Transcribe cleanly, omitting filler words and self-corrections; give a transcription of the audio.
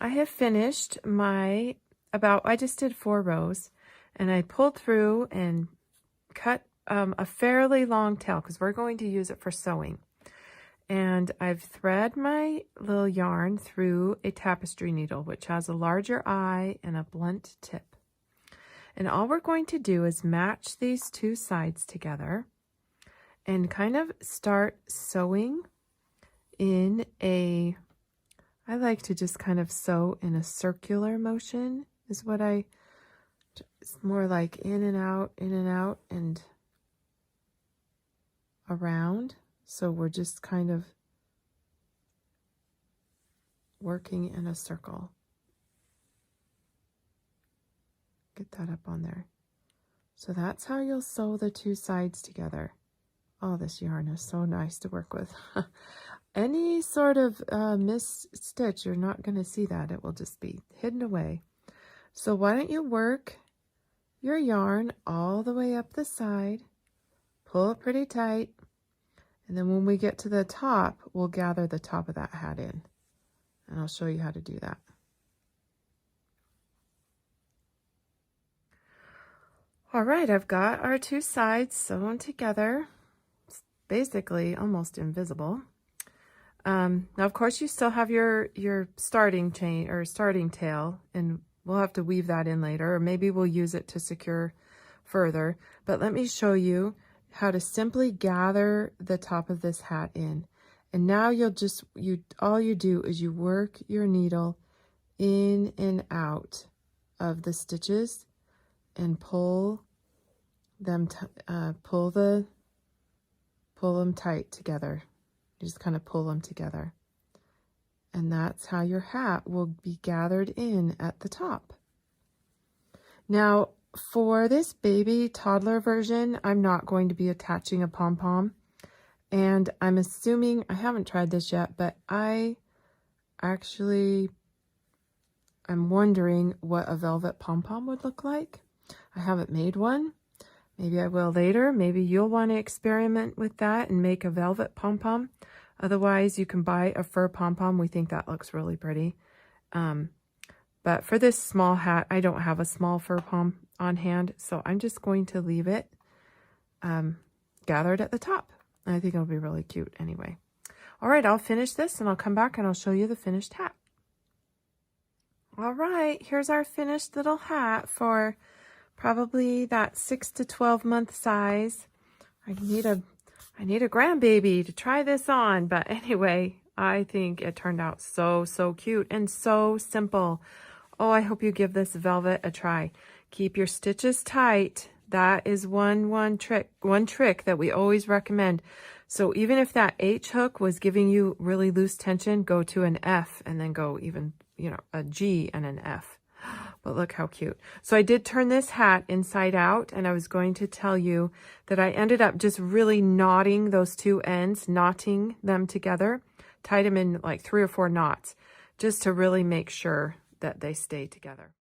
I have finished my I just did 4 rows, and I pulled through and cut a fairly long tail because we're going to use it for sewing. And I've thread my little yarn through a tapestry needle, which has a larger eye and a blunt tip. And all we're going to do is match these 2 sides together and kind of start sewing in a, I like to just kind of sew in a circular motion is what it's more like in and out, and around. So we're just kind of working in a circle. Get that up on there. So that's how you'll sew the 2 sides together. Oh, this yarn is so nice to work with. Any sort of missed stitch, you're not going to see that. It will just be hidden away. So why don't you work your yarn all the way up the side, pull it pretty tight, and then when we get to the top, we'll gather the top of that hat in. And I'll show you how to do that. All right, I've got our 2 sides sewn together. It's basically almost invisible. Now, of course, you still have your starting chain or starting tail, and we'll have to weave that in later, or maybe we'll use it to secure further. But let me show you how to simply gather the top of this hat in. And now all you do is you work your needle in and out of the stitches and pull them tight together. You just kind of pull them together. And that's how your hat will be gathered in at the top. Now, for this baby toddler version, I'm not going to be attaching a pom-pom. And I'm assuming, I haven't tried this yet, but I'm wondering what a velvet pom-pom would look like. I haven't made one. Maybe I will later. Maybe you'll want to experiment with that and make a velvet pom-pom. Otherwise, you can buy a fur pom-pom. We think that looks really pretty. But for this small hat, I don't have a small fur pom on hand, so I'm just going to leave it gathered at the top. I think it'll be really cute anyway. All right, I'll finish this and I'll come back and I'll show you the finished hat. All right, here's our finished little hat for probably that 6 to 12 month size. I need a grandbaby to try this on, but anyway, I think it turned out so cute and so simple. Oh, I hope you give this velvet a try. Keep your stitches tight. That is one trick that we always recommend. So even if that H hook was giving you really loose tension, go to an F and then go even, a G and an F. But look how cute. So I did turn this hat inside out, and I was going to tell you that I ended up just really knotting those 2 ends, knotting them together, tied them in like 3 or 4 knots, just to really make sure that they stay together.